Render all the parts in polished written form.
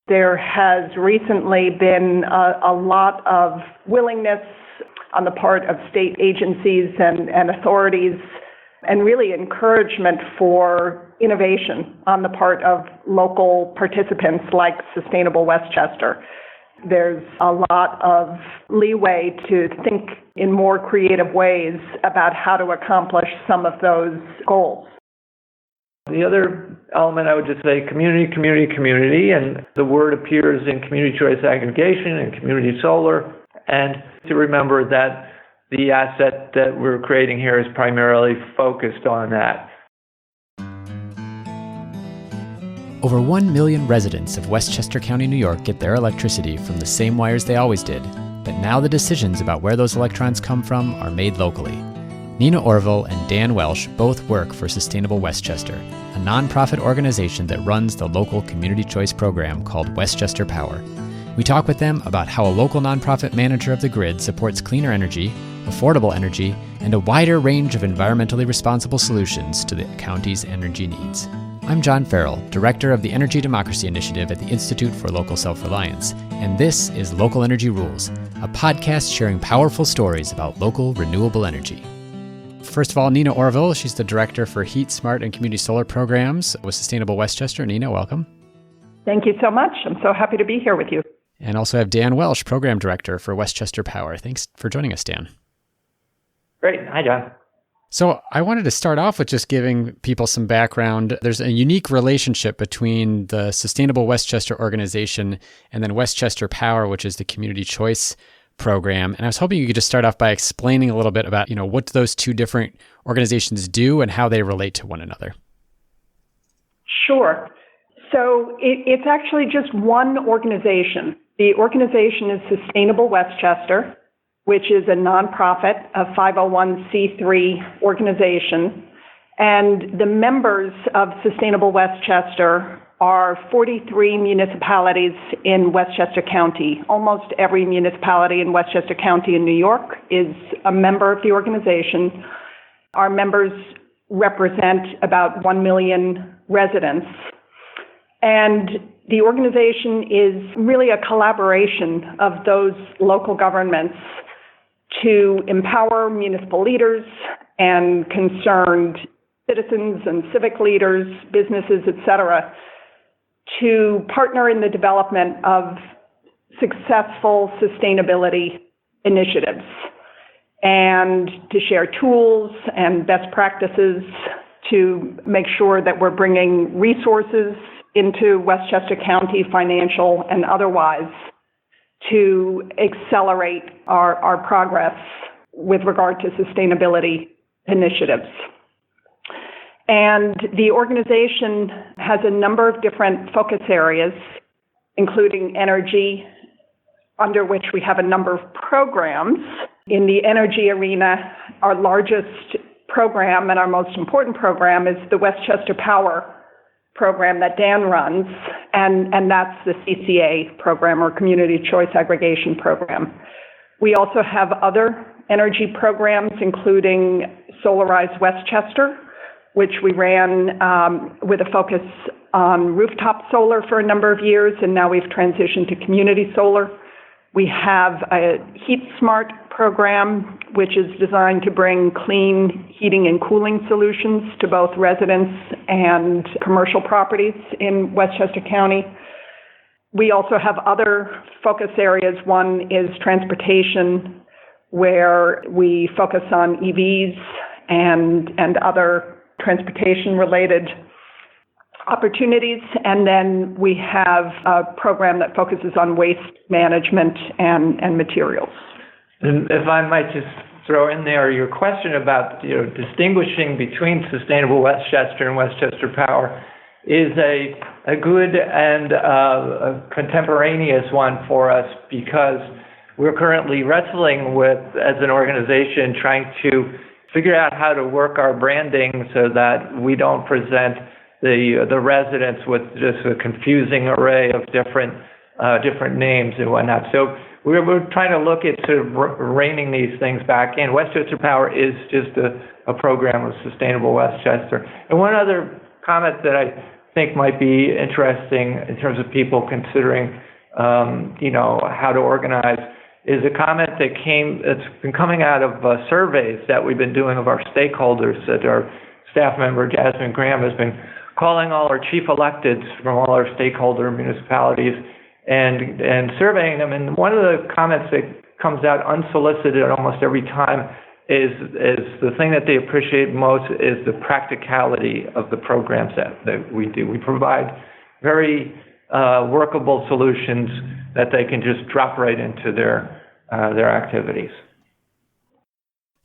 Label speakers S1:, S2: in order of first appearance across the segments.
S1: There has recently been a lot of willingness on the part of state agencies and authorities, and really encouragement for innovation on the part of local participants like Sustainable Westchester. There's a lot of leeway to think in more creative ways about how to accomplish some of those goals.
S2: The other element, I would just say community, and the word appears in community choice aggregation and community solar, and to remember that the asset that we're creating here is primarily focused on that.
S3: Over 1 million residents of Westchester County, New York get their electricity from the same wires they always did, but now the decisions about where those electrons come from are made locally. Nina Orville and Dan Welsh both work for Sustainable Westchester, a nonprofit organization that runs the local community choice program called Westchester Power. We talk with them about how a local nonprofit manager of the grid supports cleaner energy, affordable energy, and a wider range of environmentally responsible solutions to the county's energy needs. I'm John Farrell, Director of the Energy Democracy Initiative at the Institute for Local Self-Reliance, and this is Local Energy Rules, a podcast sharing powerful stories about local renewable energy. First of all, Nina Orville, she's the Director for Heat, Smart, and Community Solar Programs with Sustainable Westchester. Nina, welcome.
S1: Thank you so much. I'm so happy to be here with you.
S3: And also have Dan Welsh, Program Director for Westchester Power. Thanks for joining us, Dan.
S2: Great. Hi, John.
S3: So I wanted to start off with just giving people some background. There's a unique relationship between the Sustainable Westchester organization and then Westchester Power, which is the community choice program. And I was hoping you could just start off by explaining a little bit about, what those two different organizations do and how they relate to one another.
S1: Sure. So it's actually just one organization. The organization is Sustainable Westchester, which is a nonprofit, a 501c3 organization. And the members of Sustainable Westchester are 43 municipalities in Westchester County. Almost every municipality in Westchester County in New York is a member of the organization. Our members represent about 1 million residents. And the organization is really a collaboration of those local governments to empower municipal leaders and concerned citizens and civic leaders, businesses, etc., to partner in the development of successful sustainability initiatives and to share tools and best practices to make sure that we're bringing resources into Westchester County, financial and otherwise, to accelerate our progress with regard to sustainability initiatives. And the organization has a number of different focus areas, including energy, under which we have a number of programs. In the energy arena, our largest program and our most important program is the Westchester Power program that Dan runs, and that's the CCA program, or Community Choice Aggregation program. We also have other energy programs, including Solarize Westchester, which we ran with a focus on rooftop solar for a number of years, and now we've transitioned to community solar. We have a Heat Smart program, which is designed to bring clean heating and cooling solutions to both residents and commercial properties in Westchester County. We also have other focus areas. One is transportation, where we focus on EVs and other transportation-related opportunities. And then we have a program that focuses on waste management and materials.
S2: And if I might just throw in there your question about distinguishing between Sustainable Westchester and Westchester Power is a good and a contemporaneous one for us, because we're currently wrestling with, as an organization, trying to figure out how to work our branding so that we don't present the residents with just a confusing array of different names and whatnot. So we're trying to look at sort of reining these things back in. Westchester Power is just a program of Sustainable Westchester. And one other comment that I think might be interesting in terms of people considering, how to organize is a comment that's been coming out of surveys that we've been doing of our stakeholders, that our staff member, Jasmine Graham, has been calling all our chief electeds from all our stakeholder municipalities and surveying them. And one of the comments that comes out unsolicited almost every time is the thing that they appreciate most is the practicality of the programs that we do. We provide very workable solutions that they can just drop right into their activities.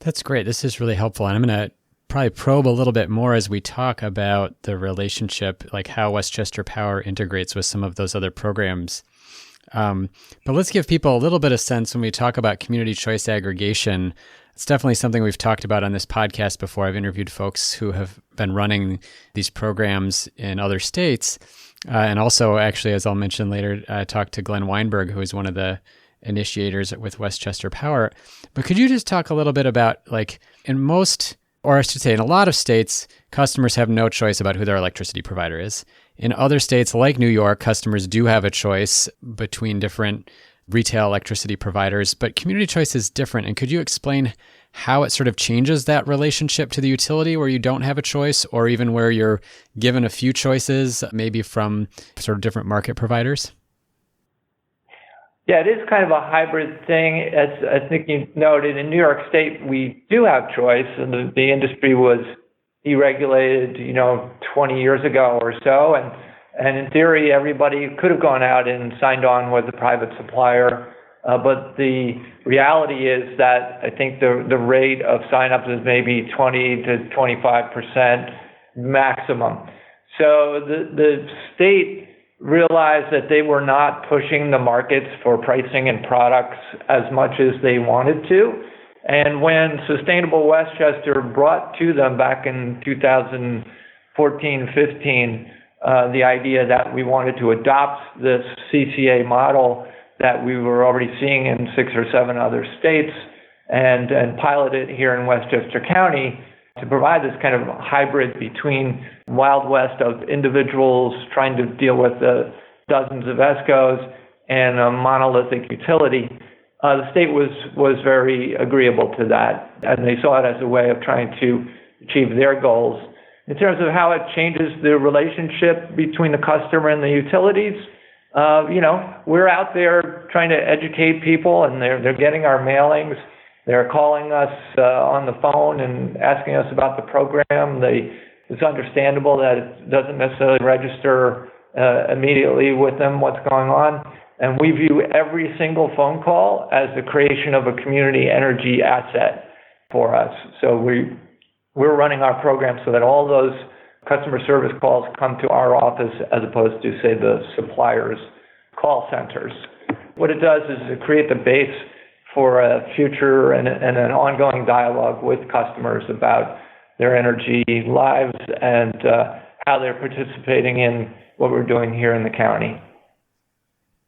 S3: That's great. This is really helpful. And I'm going to probably probe a little bit more as we talk about the relationship, like how Westchester Power integrates with some of those other programs. But let's give people a little bit of sense when we talk about community choice aggregation. It's definitely something we've talked about on this podcast before. I've interviewed folks who have been running these programs in other states. And also, actually, as I'll mention later, I talked to Glenn Weinberg, who is one of the initiators with Westchester Power. But could you just talk a little bit about, like, in most, or I should say in a lot of states, customers have no choice about who their electricity provider is. In other states, like New York, customers do have a choice between different retail electricity providers, but community choice is different. And could you explain how it sort of changes that relationship to the utility where you don't have a choice, or even where you're given a few choices, maybe from sort of different market providers?
S2: Yeah, it is kind of a hybrid thing. As I think you noted, in New York State, we do have choice, and the industry was deregulated, 20 years ago or so. And in theory, everybody could have gone out and signed on with a private supplier. But the reality is that I think the rate of signups is maybe 20 to 25% maximum. So the state realized that they were not pushing the markets for pricing and products as much as they wanted to. And when Sustainable Westchester brought to them back in 2014-15 the idea that we wanted to adopt this CCA model that we were already seeing in 6 or 7 other states and pilot it here in Westchester County to provide this kind of hybrid between Wild West of individuals trying to deal with dozens of ESCOs and a monolithic utility. The state was very agreeable to that, and they saw it as a way of trying to achieve their goals. In terms of how it changes the relationship between the customer and the utilities, we're out there trying to educate people, and they're getting our mailings. They're calling us on the phone and asking us about the program. It's understandable that it doesn't necessarily register immediately with them what's going on. And we view every single phone call as the creation of a community energy asset for us. So we're running our program so that all those customer service calls come to our office as opposed to, say, the supplier's call centers. What it does is it create the base for a future and an ongoing dialogue with customers about their energy lives and how they're participating in what we're doing here in the county.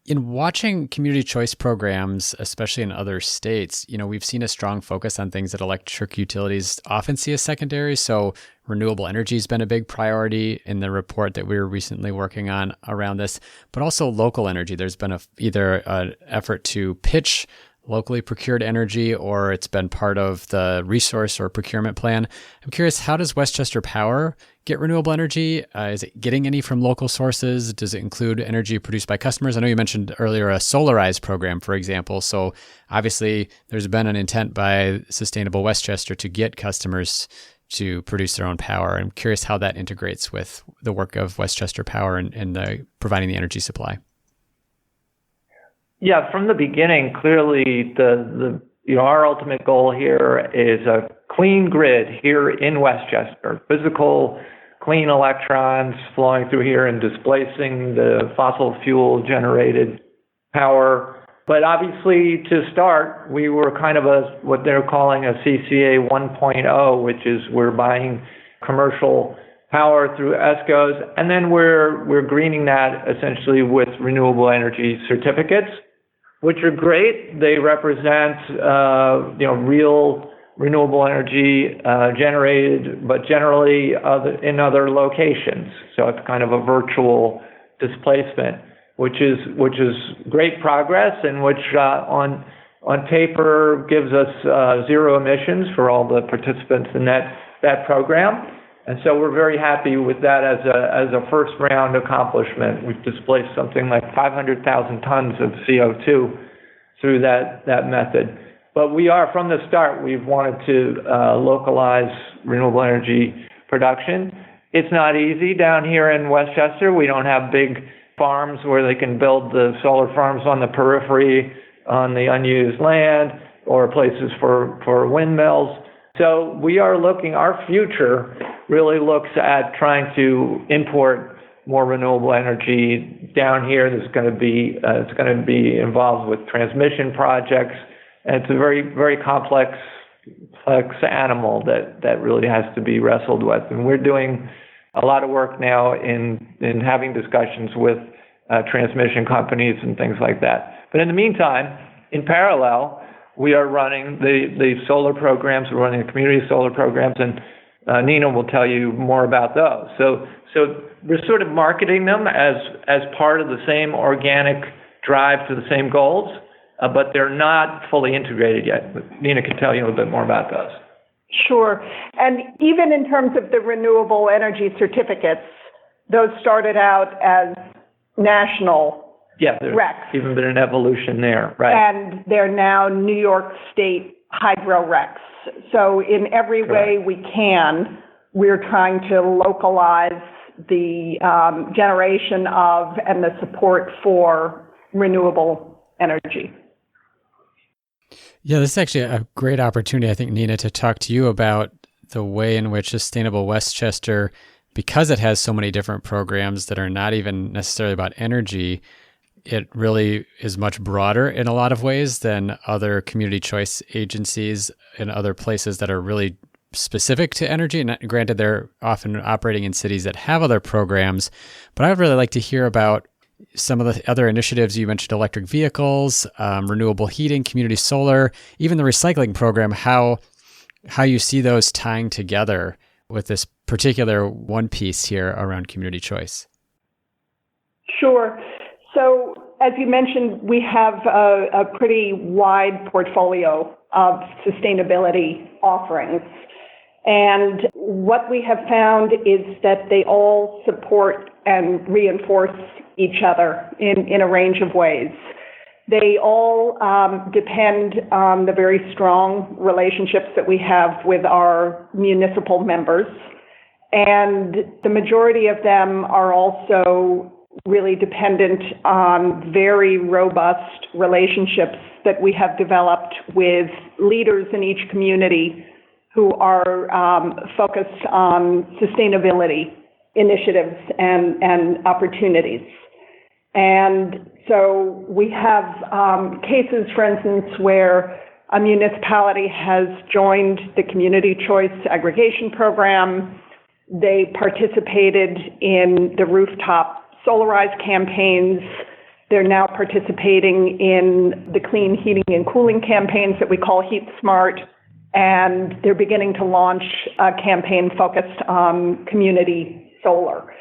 S3: In watching community choice programs, especially in other states, we've seen a strong focus on things that electric utilities often see as secondary. So renewable energy has been a big priority in the report that we were recently working on around this, but also local energy. There's been either an effort to pitch locally procured energy, or it's been part of the resource or procurement plan. I'm curious, how does Westchester Power get renewable energy? Is it getting any from local sources? Does it include energy produced by customers? I know you mentioned earlier a Solarize program, for example. So obviously there's been an intent by Sustainable Westchester to get customers to produce their own power. I'm curious how that integrates with the work of Westchester Power and providing the energy supply.
S2: Yeah, from the beginning, clearly our ultimate goal here is a clean grid here in Westchester. Physical, clean electrons flowing through here and displacing the fossil fuel generated power. But obviously, to start, we were kind of what they're calling a CCA 1.0, which is we're buying commercial power through ESCOs, and then we're greening that essentially with renewable energy certificates, which are great. They represent real renewable energy generated, but generally in other locations. So it's kind of a virtual displacement, which is great progress, and which on paper gives us zero emissions for all the participants in that program. And so we're very happy with that as a first round accomplishment. We've displaced something like 500,000 tons of CO2 through that method. But we are, from the start, we've wanted to localize renewable energy production. It's not easy down here in Westchester. We don't have big farms where they can build the solar farms on the periphery, on the unused land, or places for windmills. So we are looking, our future really looks at trying to import more renewable energy down here. There's going to be, it's going to be involved with transmission projects. And it's a very, very complex animal that really has to be wrestled with. And we're doing a lot of work now in having discussions with transmission companies and things like that. But in the meantime, in parallel, we are running the solar programs. We're running the community solar programs, and Nina will tell you more about those. So we're sort of marketing them as part of the same organic drive to the same goals, but they're not fully integrated yet. But Nina can tell you a little bit more about those.
S1: Sure. And even in terms of the renewable energy certificates, those started out as national
S2: there's
S1: RECs.
S2: even been an evolution there, right?
S1: And they're now New York State hydro RECs. So in every way we can, we're trying to localize the generation of and the support for renewable energy.
S3: Yeah, this is actually a great opportunity, I think, Nina, to talk to you about the way in which Sustainable Westchester, because it has so many different programs that are not even necessarily about energy, it really is much broader in a lot of ways than other community choice agencies in other places that are really specific to energy. And granted, they're often operating in cities that have other programs, but I would really like to hear about some of the other initiatives. You mentioned electric vehicles, renewable heating, community solar, even the recycling program, how you see those tying together with this particular one piece here around community choice.
S1: Sure. So as you mentioned, we have a pretty wide portfolio of sustainability offerings. And what we have found is that they all support and reinforce each other in a range of ways. They all depend on the very strong relationships that we have with our municipal members. And the majority of them are also really dependent on very robust relationships that we have developed with leaders in each community who are focused on sustainability initiatives and opportunities. And so we have cases, for instance, where a municipality has joined the community choice aggregation program. They participated in the rooftop Solarize campaigns. They're now participating in the clean heating and cooling campaigns that we call Heat Smart, and they're beginning to launch a campaign focused on community solar.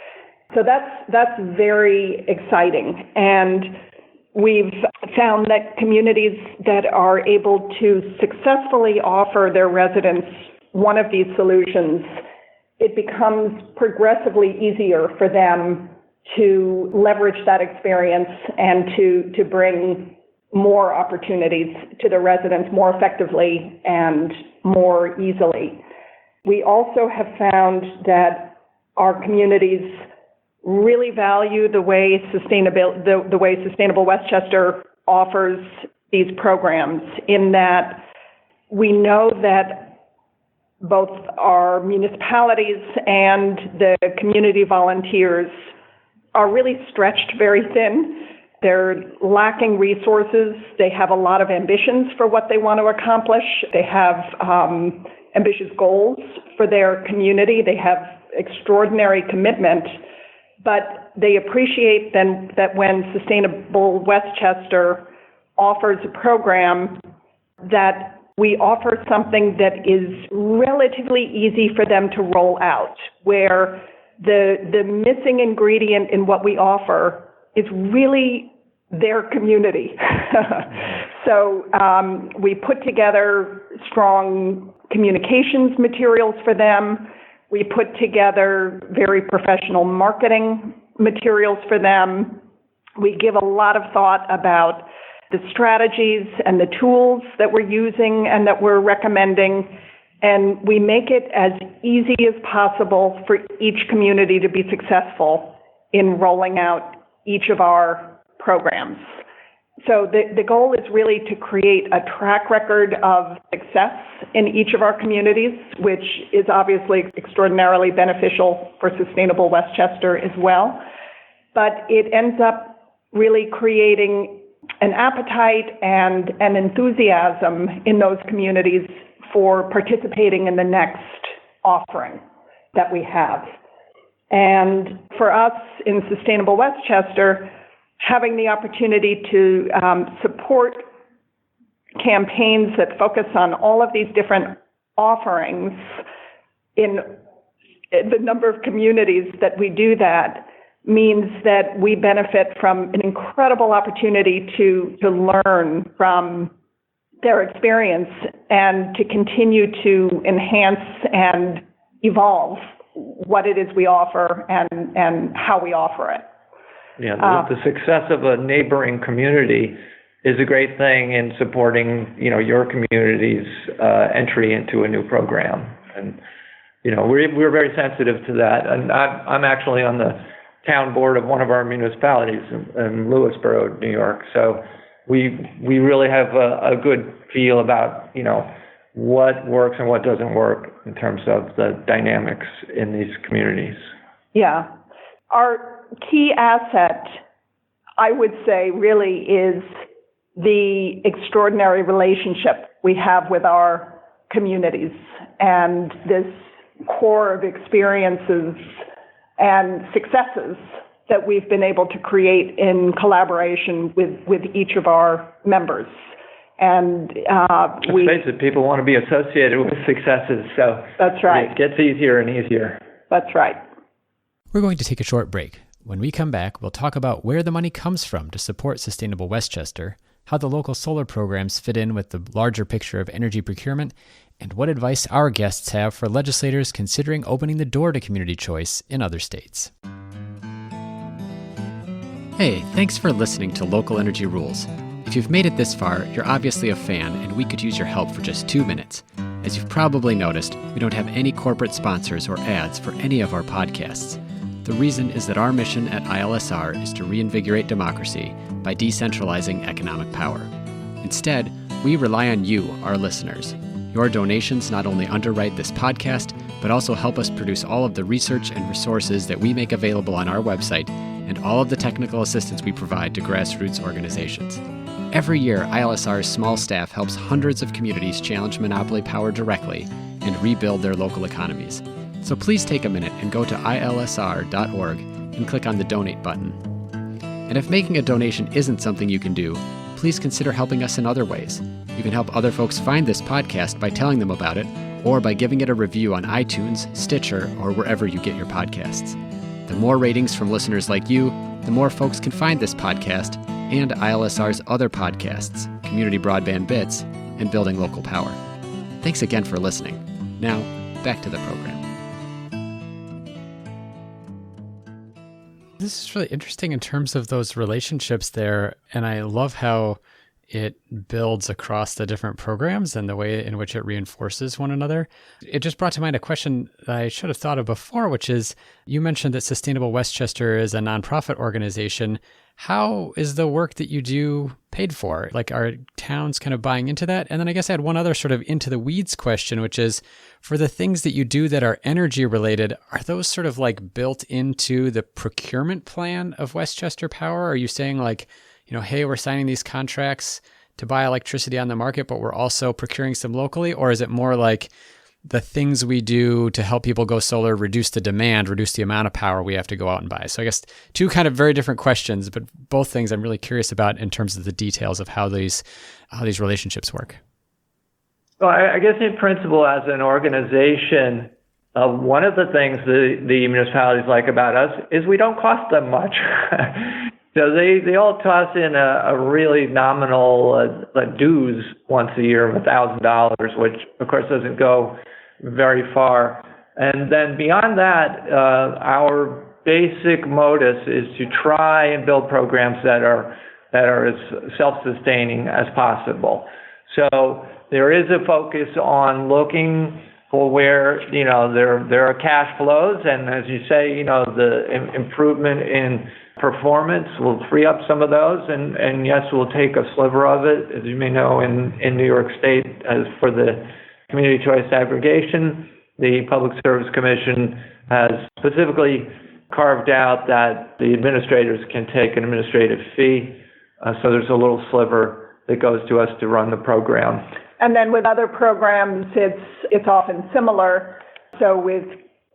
S1: So that's very exciting. And we've found that communities that are able to successfully offer their residents one of these solutions, it becomes progressively easier for them to leverage that experience and to bring more opportunities to the residents more effectively and more easily. We also have found that our communities really value the way Sustainable Westchester offers these programs, in that we know that both our municipalities and the community volunteers are really stretched very thin. They're lacking resources. They have a lot of ambitions for what they want to accomplish. They have ambitious goals for their community. They have extraordinary commitment, but they appreciate then that when Sustainable Westchester offers a program that we offer something that is relatively easy for them to roll out, where the missing ingredient in what we offer is really their community. So we put together strong communications materials for them. We put together very professional marketing materials for them. We give a lot of thought about the strategies and the tools that we're using and that we're recommending, and we make it as easy as possible for each community to be successful in rolling out each of our programs. So the goal is really to create a track record of success in each of our communities, which is obviously extraordinarily beneficial for Sustainable Westchester as well. But it ends up really creating an appetite and an enthusiasm in those communities for participating in the next offering that we have. And for us in Sustainable Westchester, having the opportunity to support campaigns that focus on all of these different offerings in the number of communities that we do that means that we benefit from an incredible opportunity to learn from their experience and to continue to enhance and evolve what it is we offer and how we offer it.
S2: Yeah, the success of a neighboring community is a great thing in supporting, your community's entry into a new program. And, we're very sensitive to that. And I'm actually on the town board of one of our municipalities in Lewisboro, New York. So we really have a good feel about, what works and what doesn't work in terms of the dynamics in these communities.
S1: Yeah. Our key asset, I would say, really is the extraordinary relationship we have with our communities and this core of experiences and successes that we've been able to create in collaboration with each of our members. And
S2: let's face it, people want to be associated with successes, so
S1: that's right.
S2: It gets easier and easier.
S1: That's right.
S3: We're going to take a short break. When we come back, we'll talk about where the money comes from to support Sustainable Westchester, how the local solar programs fit in with the larger picture of energy procurement, and what advice our guests have for legislators considering opening the door to community choice in other states. Hey, thanks for listening to Local Energy Rules. If you've made it this far, you're obviously a fan, and we could use your help for just 2 minutes. As you've probably noticed, we don't have any corporate sponsors or ads for any of our podcasts. The reason is that our mission at ILSR is to reinvigorate democracy by decentralizing economic power. Instead, we rely on you, our listeners. Your donations not only underwrite this podcast, but also help us produce all of the research and resources that we make available on our website and all of the technical assistance we provide to grassroots organizations. Every year, ILSR's small staff helps hundreds of communities challenge monopoly power directly and rebuild their local economies. So please take a minute and go to ilsr.org and click on the donate button. And if making a donation isn't something you can do, please consider helping us in other ways. You can help other folks find this podcast by telling them about it, or by giving it a review on iTunes, Stitcher, or wherever you get your podcasts. The more ratings from listeners like you, the more folks can find this podcast and ILSR's other podcasts, Community Broadband Bits, and Building Local Power. Thanks again for listening. Now, back to the program. This is really interesting in terms of those relationships there, and I love how it builds across the different programs and the way in which it reinforces one another. It just brought to mind a question that I should have thought of before, which is, you mentioned that Sustainable Westchester is a nonprofit organization. How is the work that you do paid for? Like, are towns kind of buying into that? And then I guess I had one other sort of into the weeds question, which is, for the things that you do that are energy related, are those sort of like built into the procurement plan of Westchester Power? Are you saying like, hey, we're signing these contracts to buy electricity on the market, but we're also procuring some locally? Or is it more like the things we do to help people go solar reduce the demand, reduce the amount of power we have to go out and buy? So I guess two kind of very different questions, but both things I'm really curious about in terms of the details of how these relationships work.
S2: Well, I guess in principle, as an organization, one of the things the municipalities like about us is we don't cost them much. So they all toss in a really nominal dues once a year of $1,000, which of course doesn't go very far. And then beyond that, our basic modus is to try and build programs that are as self-sustaining as possible. So there is a focus on looking for where, there are cash flows, and as you say, the improvement in performance will free up some of those, and yes, we'll take a sliver of it. As you may know, in New York State, as for the community choice aggregation, the Public Service Commission has specifically carved out that the administrators can take an administrative fee, so there's a little sliver that goes to us to run the program.
S1: And then with other programs, it's often similar. So with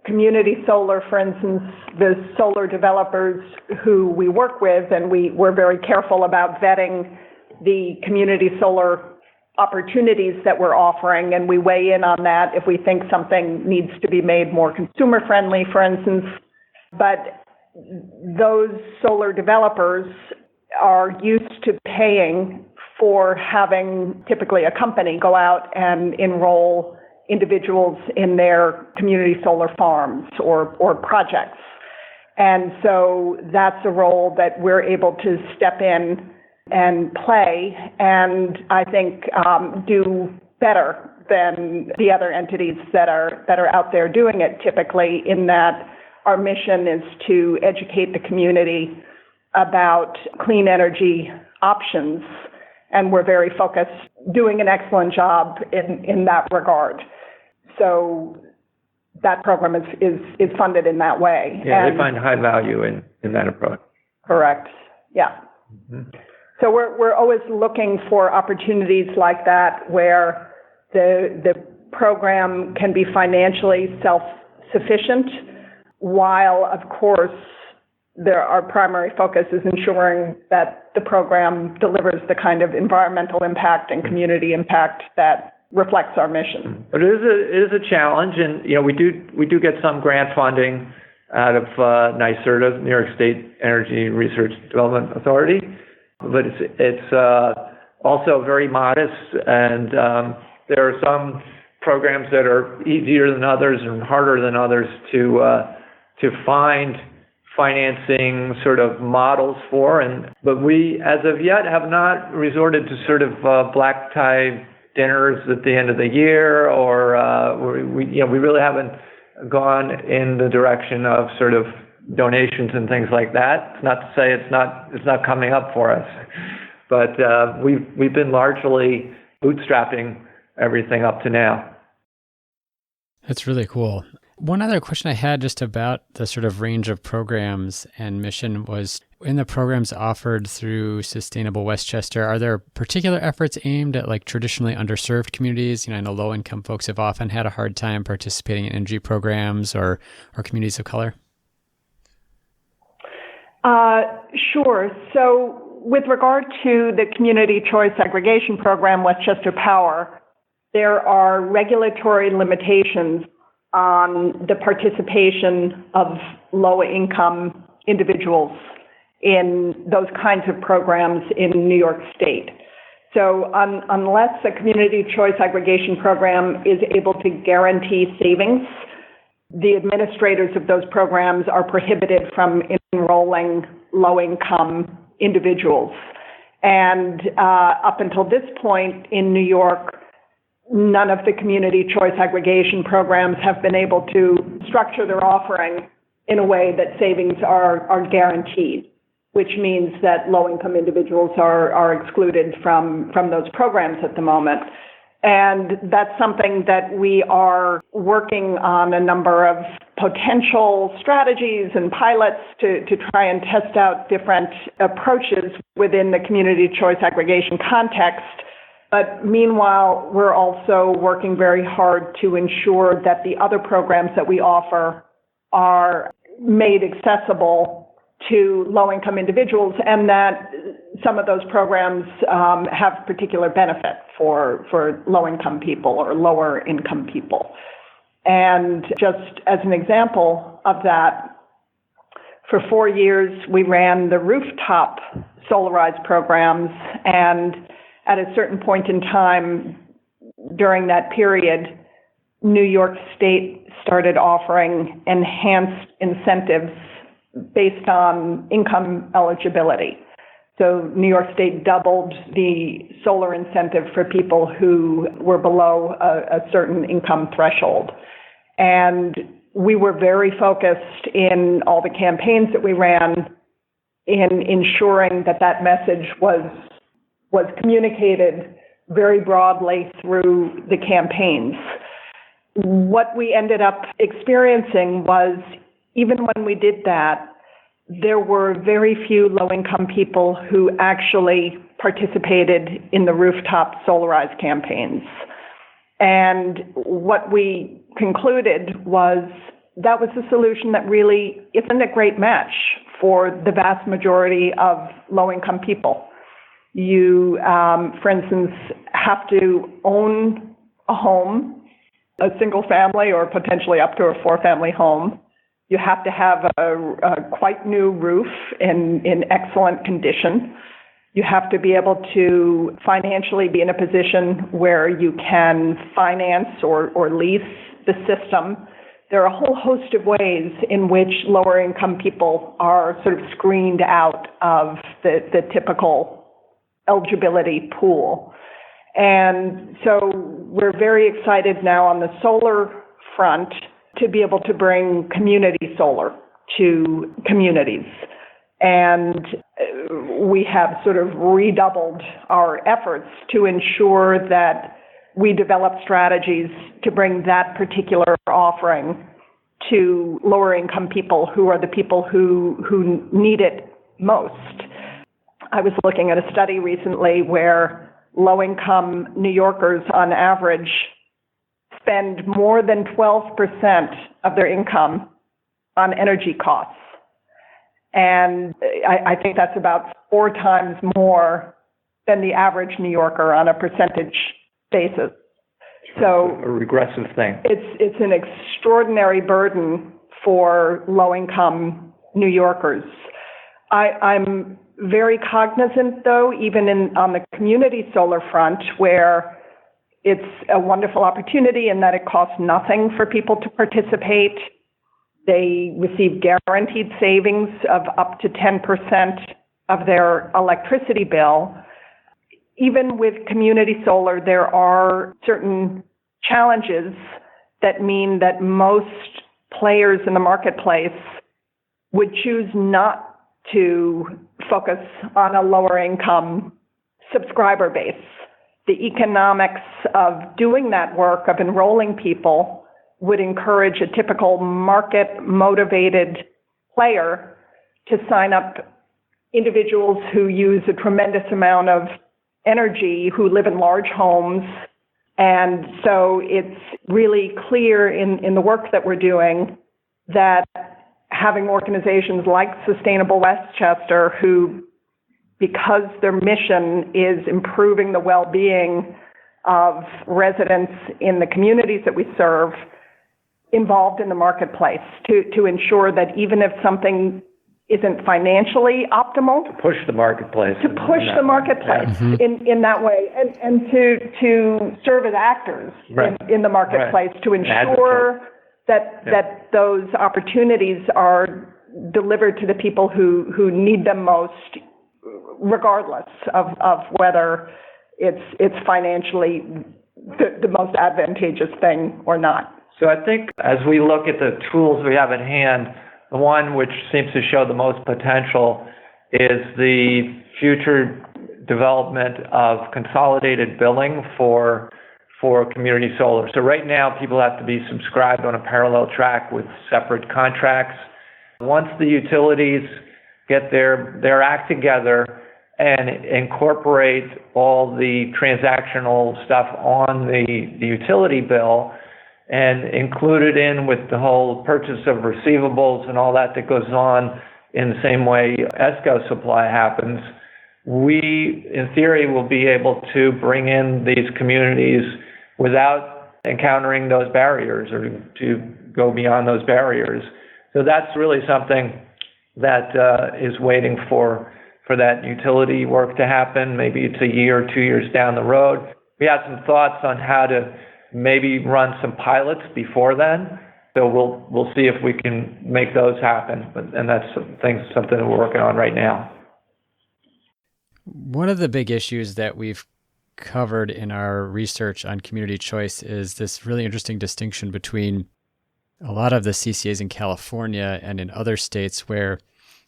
S1: community solar, for instance, the solar developers who we work with, and we're very careful about vetting the community solar opportunities that we're offering, and we weigh in on that if we think something needs to be made more consumer friendly, for instance. But those solar developers are used to paying for having typically a company go out and enroll individuals in their community solar farms or projects. And so that's a role that we're able to step in and play, and I think do better than the other entities that are out there doing it typically, in that our mission is to educate the community about clean energy options, and we're very focused, doing an excellent job in that regard. So that program is funded in that way.
S2: Yeah, they find high value in that approach.
S1: Correct. Yeah. Mm-hmm. So we're always looking for opportunities like that where the program can be financially self-sufficient, while of course our primary focus is ensuring that the program delivers the kind of environmental impact and community impact that reflects our mission.
S2: But it is a challenge, and we do get some grant funding out of NYSERDA, New York State Energy Research Development Authority, but it's also very modest, and there are some programs that are easier than others and harder than others to find financing sort of models for, but we, as of yet, have not resorted to sort of black tie dinners at the end of the year, or we really haven't gone in the direction of sort of donations and things like that. It's not to say it's not coming up for us, but we've been largely bootstrapping everything up to now.
S3: That's really cool. One other question I had just about the sort of range of programs and mission was, in the programs offered through Sustainable Westchester, are there particular efforts aimed at like traditionally underserved communities? I know low-income folks have often had a hard time participating in energy programs, or communities of color.
S1: Sure. So with regard to the community choice aggregation program, Westchester Power, there are regulatory limitations on the participation of low-income individuals in those kinds of programs in New York State. So unless a community choice aggregation program is able to guarantee savings, the administrators of those programs are prohibited from enrolling low-income individuals. And up until this point in New York, none of the community choice aggregation programs have been able to structure their offering in a way that savings are guaranteed, which means that low-income individuals are excluded from those programs at the moment. And that's something that we are working on a number of potential strategies and pilots to try and test out different approaches within the community choice aggregation context. But meanwhile, we're also working very hard to ensure that the other programs that we offer are made accessible to low-income individuals, and that some of those programs have particular benefit for low-income people or lower-income people. And just as an example of that, for 4 years, we ran the rooftop solarized programs, and at a certain point in time during that period, New York State started offering enhanced incentives based on income eligibility. So New York State doubled the solar incentive for people who were below a certain income threshold. And we were very focused in all the campaigns that we ran in ensuring that that message was communicated very broadly through the campaigns. What we ended up experiencing was, even when we did that, there were very few low-income people who actually participated in the rooftop solarized campaigns. And what we concluded was that was a solution that really isn't a great match for the vast majority of low-income people. You, for instance, have to own a home, a single family or potentially up to a 4-family home. You have to have a quite new roof in excellent condition. You have to be able to financially be in a position where you can finance or lease the system. There are a whole host of ways in which lower income people are sort of screened out of the typical eligibility pool. And so we're very excited now on the solar front to be able to bring community solar to communities. And we have sort of redoubled our efforts to ensure that we develop strategies to bring that particular offering to lower income people who are the people who need it most. I was looking at a study recently where low-income New Yorkers on average spend more than 12% of their income on energy costs. And I think that's about 4 times more than the average New Yorker on a percentage basis. So
S2: a regressive thing.
S1: It's an extraordinary burden for low-income New Yorkers. I'm very cognizant, though, even on the community solar front, where it's a wonderful opportunity in that it costs nothing for people to participate. They receive guaranteed savings of up to 10% of their electricity bill. Even with community solar, there are certain challenges that mean that most players in the marketplace would choose not to focus on a lower income subscriber base. The economics of doing that work, of enrolling people, would encourage a typical market-motivated player to sign up individuals who use a tremendous amount of energy, who live in large homes. And so it's really clear in the work that we're doing that having organizations like Sustainable Westchester, who, because their mission is improving the well-being of residents in the communities that we serve, involved in the marketplace to ensure that even if something isn't financially optimal,
S2: to push the marketplace
S1: in that way, and to serve as actors in the marketplace, to ensure that those opportunities are delivered to the people who need them most, regardless of whether it's financially the most advantageous thing or not.
S2: So I think as we look at the tools we have at hand, the one which seems to show the most potential is the future development of consolidated billing for community solar. So right now, people have to be subscribed on a parallel track with separate contracts. Once the utilities get their act together and incorporate all the transactional stuff on the utility bill and include it in with the whole purchase of receivables and all that goes on in the same way ESCO supply happens, we, in theory, will be able to bring in these communities without encountering those barriers or to go beyond those barriers. So that's really something that is waiting for that utility work to happen. Maybe it's a year or 2 years down the road. We have some thoughts on how to maybe run some pilots before then. So we'll see if we can make those happen. And that's something that we're working on right now.
S3: One of the big issues that we've covered in our research on community choice is this really interesting distinction between a lot of the CCAs in California and in other states, where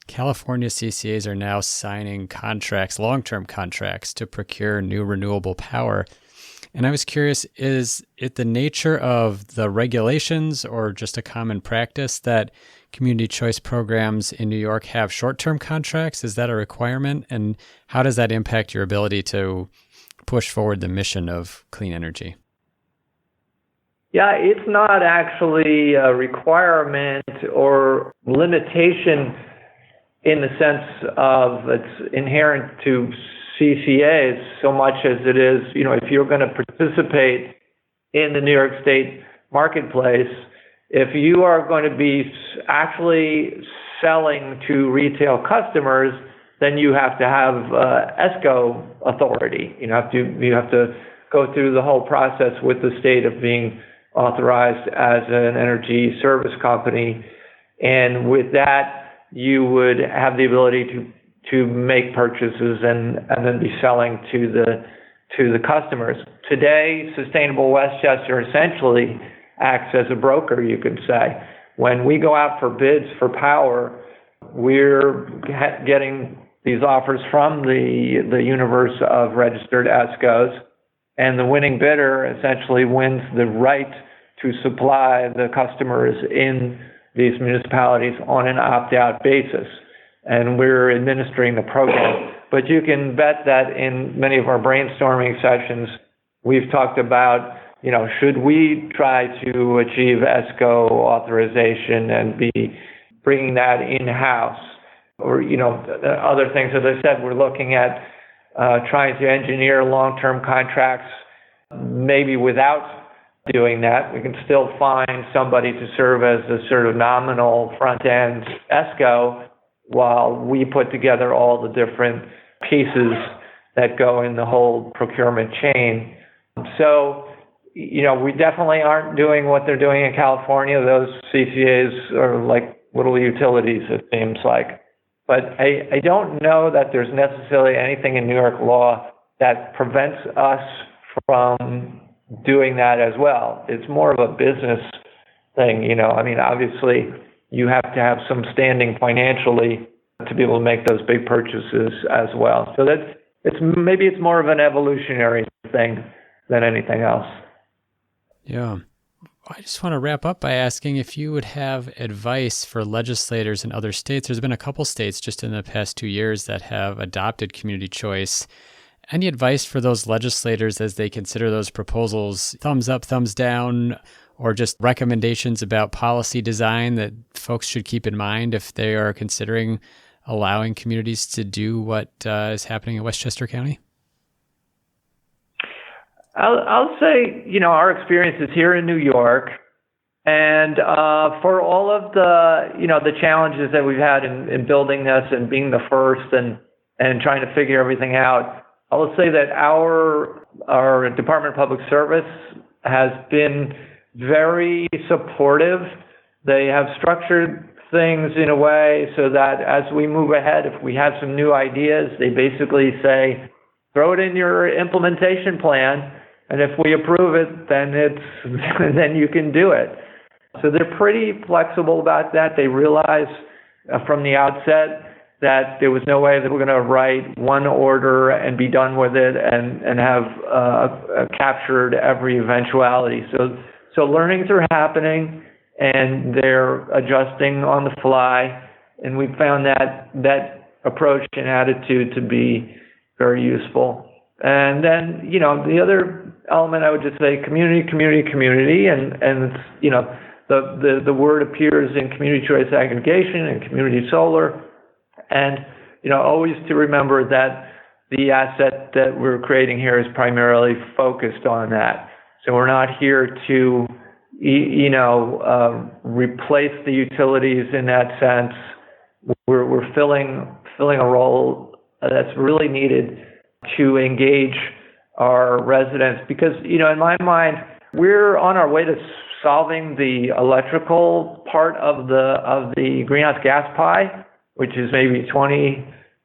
S3: California CCAs are now signing contracts, long-term contracts, to procure new renewable power. And I was curious, is it the nature of the regulations or just a common practice that community choice programs in New York have short-term contracts? Is that a requirement? And how does that impact your ability to push forward the mission of clean energy?
S2: Yeah, it's not actually a requirement or limitation in the sense of it's inherent to CCAs so much as it is, if you're going to participate in the New York State marketplace, if you are going to be actually selling to retail customers, then you have to have ESCO authority. You have to go through the whole process with the state of being authorized as an energy service company, and with that, you would have the ability to make purchases and then be selling to the customers. Today, Sustainable Westchester essentially acts as a broker, you could say. When we go out for bids for power, we're getting these offers from the universe of registered ESCOs, and the winning bidder essentially wins the right to supply the customers in these municipalities on an opt-out basis. And we're administering the program. But you can bet that in many of our brainstorming sessions, we've talked about, should we try to achieve ESCO authorization and be bringing that in-house? Or, other things. As I said, we're looking at trying to engineer long-term contracts, maybe without doing that. We can still find somebody to serve as a sort of nominal front-end ESCO while we put together all the different pieces that go in the whole procurement chain. So, we definitely aren't doing what they're doing in California. Those CCAs are like little utilities, it seems like. But I don't know that there's necessarily anything in New York law that prevents us from doing that as well. It's more of a business thing, obviously you have to have some standing financially to be able to make those big purchases as well. So it's more of an evolutionary thing than anything else.
S3: Yeah. I just want to wrap up by asking if you would have advice for legislators in other states. There's been a couple states just in the past 2 years that have adopted community choice. Any advice for those legislators as they consider those proposals? Thumbs up, thumbs down, or just recommendations about policy design that folks should keep in mind if they are considering allowing communities to do what is happening in Westchester County?
S2: I'll say, our experiences here in New York, and for all of the challenges that we've had in building this and being the first and trying to figure everything out, I will say that our Department of Public Service has been very supportive. They have structured things in a way so that as we move ahead, if we have some new ideas, they basically say, throw it in your implementation plan, and if we approve it, then then you can do it. So they're pretty flexible about that. They realize from the outset that there was no way that we're going to write one order and be done with it and have captured every eventuality. So learnings are happening, and they're adjusting on the fly, and we found that approach and attitude to be very useful. And then, the other element, I would just say community, and it's, the word appears in community choice aggregation and community solar. And, always to remember that the asset that we're creating here is primarily focused on that. So we're not here to, replace the utilities in that sense. We're filling a role that's really needed to engage our residents because, in my mind, we're on our way to solving the electrical part of the greenhouse gas pie, which is maybe 20%,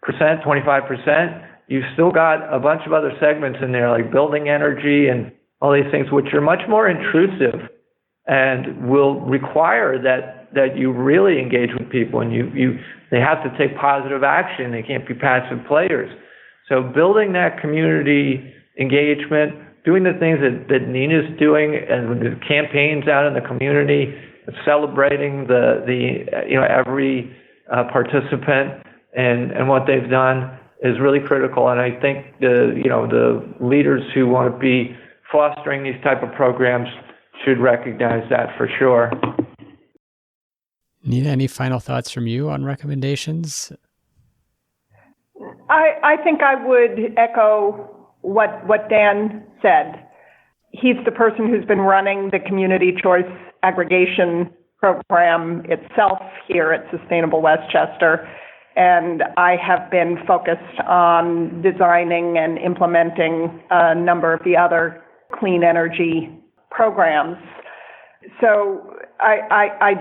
S2: 25%. You've still got a bunch of other segments in there, like building energy and all these things, which are much more intrusive and will require that you really engage with people and they have to take positive action. They can't be passive players. So building that community engagement, doing the things that Nina's doing and the campaigns out in the community, celebrating every participant and what they've done is really critical. And I think the leaders who want to be fostering these type of programs should recognize that for sure.
S3: Nina, any final thoughts from you on recommendations?
S1: I think I would echo what Dan said. He's the person who's been running the community choice aggregation program itself here at Sustainable Westchester, and I have been focused on designing and implementing a number of the other clean energy programs. So I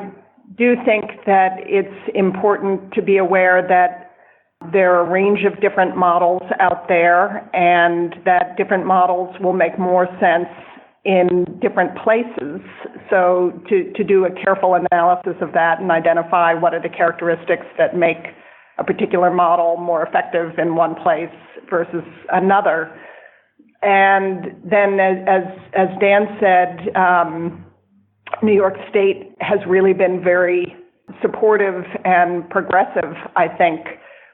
S1: do think that it's important to be aware that there are a range of different models out there and that different models will make more sense in different places. So to do a careful analysis of that and identify what are the characteristics that make a particular model more effective in one place versus another. And then as Dan said, New York State has really been very supportive and progressive, I think,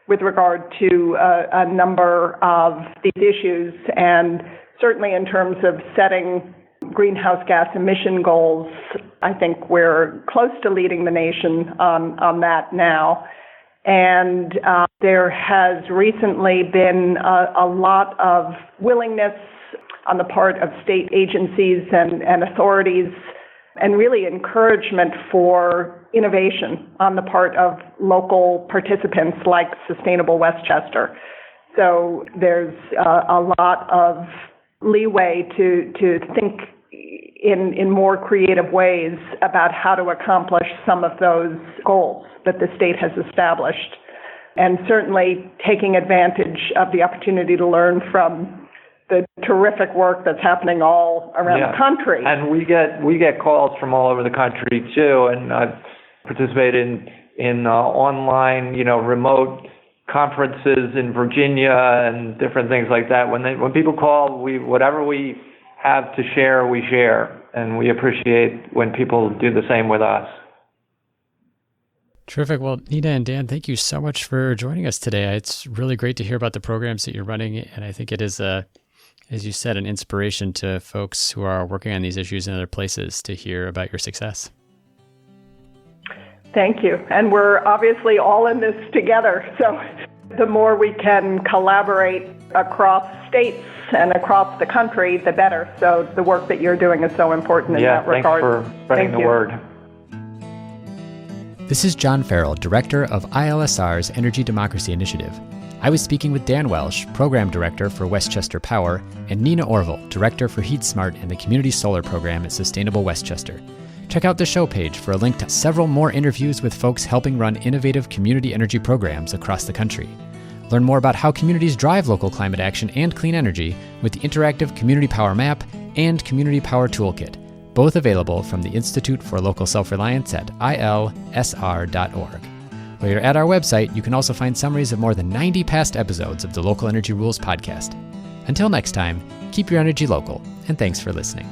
S1: with regard to a number of these issues, and certainly in terms of setting greenhouse gas emission goals, I think we're close to leading the nation on that now. And there has recently been a lot of willingness on the part of state agencies and authorities, and really encouragement for innovation on the part of local participants like Sustainable Westchester. So there's a lot of leeway to think in more creative ways about how to accomplish some of those goals that the state has established, and certainly taking advantage of the opportunity to learn from the terrific work that's happening all around the country.
S2: And we get calls from all over the country too, and I've participated in online, remote conferences in Virginia and different things like that. When people call, whatever we have to share, we share, and we appreciate when people do the same with us.
S3: Terrific. Well, Nina and Dan, thank you so much for joining us today. It's really great to hear about the programs that you're running, and I think it is, as you said, an inspiration to folks who are working on these issues in other places to hear about your success.
S1: Thank you. And we're obviously all in this together. So the more we can collaborate across states and across the country, the better. So the work that you're doing is so important in that regard.
S2: Yeah, thanks for spreading the word.
S3: This is John Farrell, Director of ILSR's Energy Democracy Initiative. I was speaking with Dan Welsh, Program Director for Westchester Power, and Nina Orville, Director for Heat Smart and the Community Solar Program at Sustainable Westchester. Check out the show page for a link to several more interviews with folks helping run innovative community energy programs across the country. Learn more about how communities drive local climate action and clean energy with the interactive Community Power Map and Community Power Toolkit, both available from the Institute for Local Self-Reliance at ilsr.org. While you're at our website, you can also find summaries of more than 90 past episodes of the Local Energy Rules podcast. Until next time, keep your energy local, and thanks for listening.